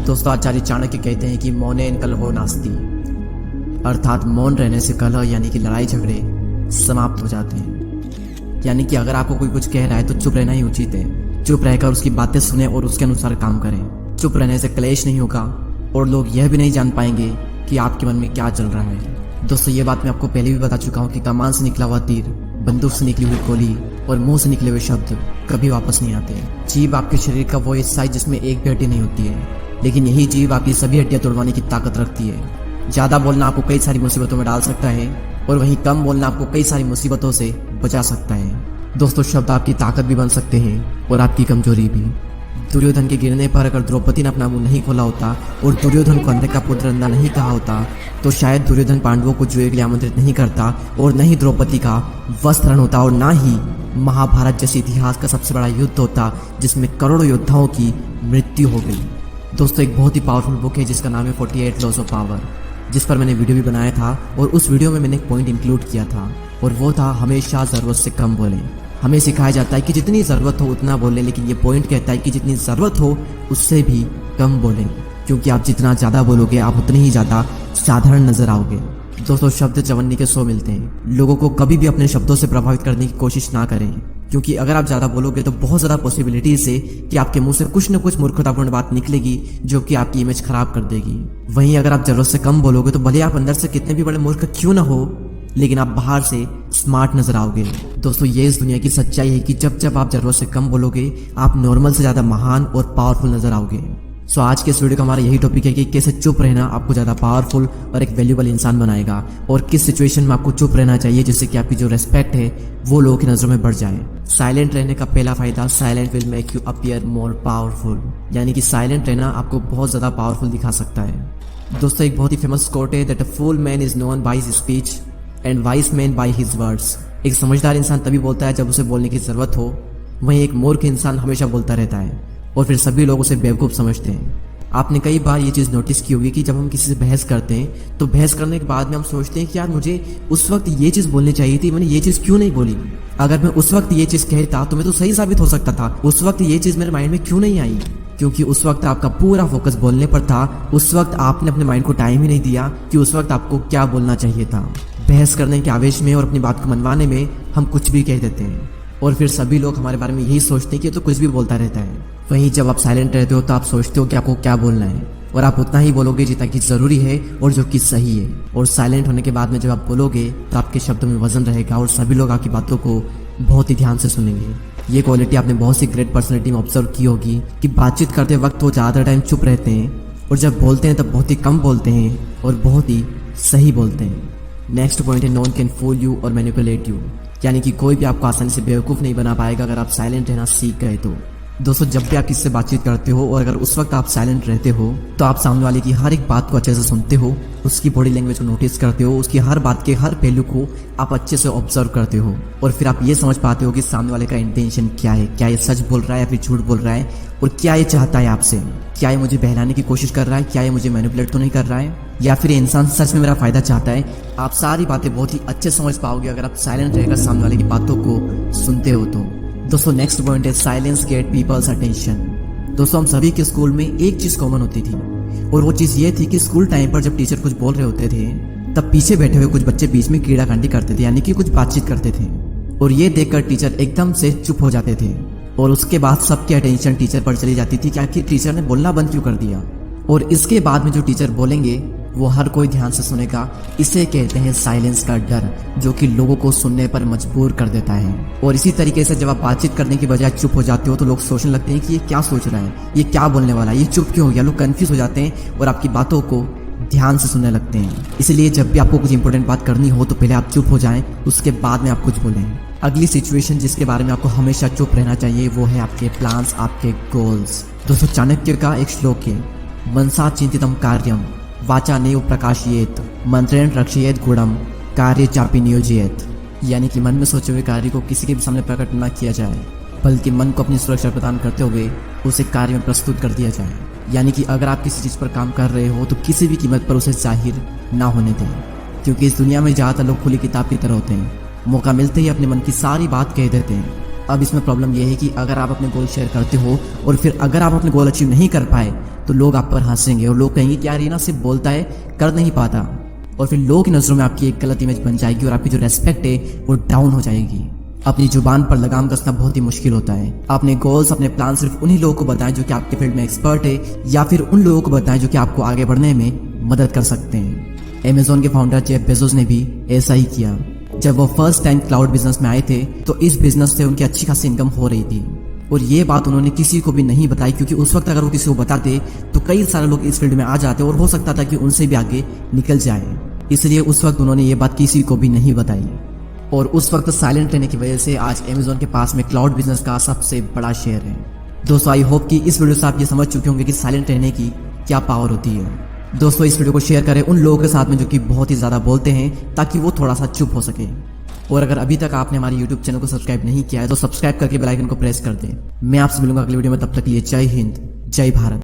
दोस्तों, आचार्य चाणक्य कहते हैं कि मौनेन कलहो नास्ति, अर्थात मौन रहने से कलह यानी कि लड़ाई झगड़े समाप्त हो जाते हैं। यानी कि अगर आपको कोई कुछ कह रहा है तो चुप रहना ही उचित है। चुप रहकर उसकी बातें सुने और उसके अनुसार काम करें। चुप रहने से क्लेश नहीं होगा और लोग यह भी नहीं जान पाएंगे कि आपके मन में क्या चल रहा है। दोस्तों, ये बात मैं आपको पहले भी बता चुका हूँ कि कमान से निकला हुआ तीर, बंदूक से निकली हुई गोली और मुंह से निकले हुए शब्द कभी वापस नहीं आते। जीभ आपके शरीर का वो हिस्सा है जिसमें एक भी हड्डी नहीं होती है, लेकिन यही जीभ आपकी सभी हड्डियां तोड़वाने की ताकत रखती है। ज्यादा बोलना आपको कई सारी मुसीबतों में डाल सकता है और वहीं कम बोलना आपको कई सारी मुसीबतों से बचा सकता है। दोस्तों, शब्द आपकी ताकत भी बन सकते हैं और आपकी कमजोरी भी। दुर्योधन के गिरने पर अगर द्रौपदी ने अपना मुंह नहीं खोला होता और दुर्योधन को अंधे का पुत्र अंधा नहीं कहा होता तो शायद दुर्योधन पांडवों को जुए के लिए आमंत्रित नहीं करता और न ही द्रौपदी का वस्त्रण होता और न ही महाभारत जैसे इतिहास का सबसे बड़ा युद्ध होता जिसमें करोड़ों योद्धाओं की मृत्यु हो गई। दोस्तों, एक बहुत ही पावरफुल बुक है जिसका नाम है 48 लॉज ऑफ पावर, जिस पर मैंने वीडियो भी बनाया था और उस वीडियो में मैंने एक पॉइंट इंक्लूड किया था और वो था हमेशा ज़रूरत से कम बोलें। हमें सिखाया जाता है कि जितनी ज़रूरत हो उतना बोलें, लेकिन ये पॉइंट कहता है कि जितनी ज़रूरत हो उससे भी कम बोलें, क्योंकि आप जितना ज़्यादा बोलोगे आप उतने ही ज़्यादा साधारण नजर आओगे। दोस्तों, शब्द चवन्नी के 100 मिलते हैं। लोगों को कभी भी अपने शब्दों से प्रभावित करने की कोशिश ना करें, क्योंकि अगर आप ज़्यादा बोलोगे तो बहुत ज़्यादा पॉसिबिलिटीज है कि आपके मुंह से कुछ न कुछ मूर्खतापूर्ण बात निकलेगी जो कि आपकी इमेज खराब कर देगी। वहीं अगर आप जरूरत से कम बोलोगे तो भले आप अंदर से कितने भी बड़े मूर्ख क्यों ना हो, लेकिन आप बाहर से स्मार्ट नजर आओगे। दोस्तों, ये इस दुनिया की सच्चाई है कि जब जब आप जरूरत से कम बोलोगे आप नॉर्मल से ज़्यादा महान और पावरफुल नजर आओगे। सो आज के इस वीडियो का हमारा यही टॉपिक है कि कैसे चुप रहना आपको ज़्यादा पावरफुल और एक वैल्यूबल इंसान बनाएगा और किस सिचुएशन में आपको चुप रहना चाहिए जिससे कि आपकी जो रेस्पेक्ट है वो लोगों की नज़रों में बढ़ जाए। साइलेंट रहने का पहला फायदा, silent will make you appear more powerful, यानी कि साइलेंट रहना आपको बहुत ज़्यादा पावरफुल दिखा सकता है। दोस्तों, एक बहुत ही फेमस कोट है that a fool man is known by his speech and wise man by his words. एक समझदार इंसान तभी बोलता है जब उसे बोलने की ज़रूरत हो, वहीं एक मूर्ख इंसान हमेशा बोलता रहता है और फिर सभी लोग उसे बेवकूफ़ समझते हैं। आपने कई बार ये चीज़ नोटिस की होगी कि जब हम किसी से बहस करते हैं तो बहस करने के बाद में हम सोचते हैं कि यार मुझे उस वक्त ये चीज़ बोलनी चाहिए थी, मैंने ये चीज़ क्यों नहीं बोली। अगर मैं उस वक्त ये चीज़ कहता तो मैं तो सही साबित हो सकता था। उस वक्त ये चीज़ मेरे माइंड में क्यों नहीं आई, क्योंकि उस वक्त आपका पूरा फोकस बोलने पर था। उस वक्त आपने अपने माइंड को टाइम ही नहीं दिया कि उस वक्त आपको क्या बोलना चाहिए था। बहस करने के आवेश में और अपनी बात को मनवाने में हम कुछ भी कह देते हैं और फिर सभी लोग हमारे बारे में यही सोचते हैं कि तो कुछ भी बोलता रहता है। वहीं जब आप साइलेंट रहते हो तो आप सोचते हो कि आपको क्या बोलना है और आप उतना ही बोलोगे जितना कि ज़रूरी है और जो कि सही है। और साइलेंट होने के बाद में जब आप बोलोगे तो आपके शब्दों में वजन रहेगा और सभी लोग आपकी बातों को बहुत ही ध्यान से सुनेंगे। ये क्वालिटी आपने बहुत सी ग्रेट पर्सनैलिटी में ऑब्जर्व की होगी कि बातचीत करते वक्त वो ज़्यादा टाइम चुप रहते हैं और जब बोलते हैं तब बहुत ही कम बोलते हैं और बहुत ही सही बोलते हैं। नेक्स्ट पॉइंट है no one can fool you और मैनिपुलेट यू, यानी कि कोई भी आपको आसानी से बेवकूफ़ नहीं बना पाएगा अगर आप साइलेंट रहना सीख गए तो। दोस्तों, जब भी आप किससे बातचीत करते हो और अगर उस वक्त आप साइलेंट रहते हो तो आप सामने वाले की हर एक बात को अच्छे से सुनते हो, उसकी बॉडी लैंग्वेज को नोटिस करते हो, उसकी हर बात के हर पहलू को आप अच्छे से ऑब्जर्व करते हो और फिर आप ये समझ पाते हो कि सामने वाले का इंटेंशन क्या है, क्या ये सच बोल रहा है या फिर झूठ बोल रहा है और क्या ये चाहता है आपसे। क्या ये मुझे बहलाने की कोशिश कर रहा है, क्या ये मुझे मैनिपुलेट तो नहीं कर रहा है, या फिर ये इंसान सच में मेरा फायदा चाहता है। आप सारी बातें बहुत ही अच्छे समझ पाओगे अगर आप साइलेंट रहकर सामने वाले की बातों को सुनते हो तो। दोस्तों, नेक्स्ट पॉइंट है साइलेंस गेट पीपल्स अटेंशन। दोस्तों, हम सभी के स्कूल में एक चीज़ कॉमन होती थी और वो चीज़ ये थी कि स्कूल टाइम पर जब टीचर कुछ बोल रहे होते थे तब पीछे बैठे हुए कुछ बच्चे बीच में कीड़ाकांडी करते थे, यानी कि कुछ बातचीत करते थे और ये देखकर टीचर एकदम से चुप हो जाते थे और उसके बाद सबकी अटेंशन टीचर पर चली जाती थी कि आखिर टीचर ने बोलना बंद क्यों कर दिया। और इसके बाद में जो टीचर बोलेंगे वो हर कोई ध्यान से सुनेगा। इसे कहते हैं साइलेंस का डर, जो कि लोगों को सुनने पर मजबूर कर देता है। और इसी तरीके से जब आप बातचीत करने की बजाय चुप हो जाते हो तो लोग सोचने लगते हैं कि ये क्या सोच रहा है, ये क्या बोलने वाला है, ये चुप क्यों हो गया। लोग कंफ्यूज हो जाते हैं और आपकी बातों को ध्यान से सुनने लगते हैं। इसलिए जब भी आपको कुछ इंपॉर्टेंट बात करनी हो तो पहले आप चुप हो जाएं, उसके बाद में आप कुछ बोलें। अगली सिचुएशन जिसके बारे में आपको हमेशा चुप रहना चाहिए वो है आपके प्लान्स, आपके गोल्स। दोस्तों, चाणक्य का एक श्लोक है मनसा चिंतितम कार्यम वाचा नेव प्रकाशयेत मंत्रेण रक्षयेत गुणम कार्य चापी नियोजयेत, यानी कि मन में सोचे हुए कार्य को किसी के भी सामने प्रकट न किया जाए बल्कि मन को अपनी सुरक्षा प्रदान करते हुए उसे कार्य में प्रस्तुत कर दिया जाए। यानी कि अगर आप किसी चीज़ पर काम कर रहे हो तो किसी भी कीमत पर उसे जाहिर ना होने दें, क्योंकि इस दुनिया में ज़्यादातर लोग खुली किताब की तरह होते हैं। मौका मिलते ही अपने मन की सारी बात कह देते हैं अब इसमें प्रॉब्लम यह है कि अगर आप अपने गोल शेयर करते हो और फिर अगर आप अपने गोल अचीव नहीं कर पाए तो लोग आप पर हंसेंगे और लोग कहेंगे कि यार ये ना सिर्फ बोलता है, कर नहीं पाता। और फिर लोगों की नज़रों में आपकी एक गलत इमेज बन जाएगी और आपकी जो रेस्पेक्ट है वो डाउन हो जाएगी। अपनी जुबान पर लगाम कसना बहुत ही मुश्किल होता है। अपने गोल्स, अपने प्लान सिर्फ उन्हीं लोगों को बताएं जो कि आपके फील्ड में एक्सपर्ट है, या फिर उन लोगों को बताएं जो कि आपको आगे बढ़ने में मदद कर सकते हैं। अमेज़न के फाउंडर जेफ बेजोस ने भी ऐसा ही किया। जब वो फर्स्ट टाइम क्लाउड बिजनेस में आए थे तो इस बिजनेस से उनकी अच्छी खासी इनकम हो रही थी और ये बात उन्होंने किसी को भी नहीं बताई, क्योंकि उस वक्त अगर वो किसी को बताते तो कई सारे लोग इस फील्ड में आ जाते और हो सकता था कि उनसे भी आगे निकल जाए। इसलिए उस वक्त उन्होंने ये बात किसी को भी नहीं बताई और उस वक्त साइलेंट रहने की वजह से आज अमेज़न के पास में क्लाउड बिजनेस का सबसे बड़ा शेयर है। दोस्तों, आई होप कि इस वीडियो से आप ये समझ चुके होंगे कि साइलेंट रहने की क्या पावर होती है। दोस्तों, इस वीडियो को शेयर करें उन लोगों के साथ में जो कि बहुत ही ज़्यादा बोलते हैं, ताकि वो थोड़ा सा चुप हो सके। और अगर अभी तक आपने हमारे YouTube चैनल को सब्सक्राइब नहीं किया है तो सब्सक्राइब करके बेल आइकन को प्रेस कर दें। मैं आपसे मिलूंगा अगली वीडियो में, तब तक के लिए जय हिंद, जय भारत।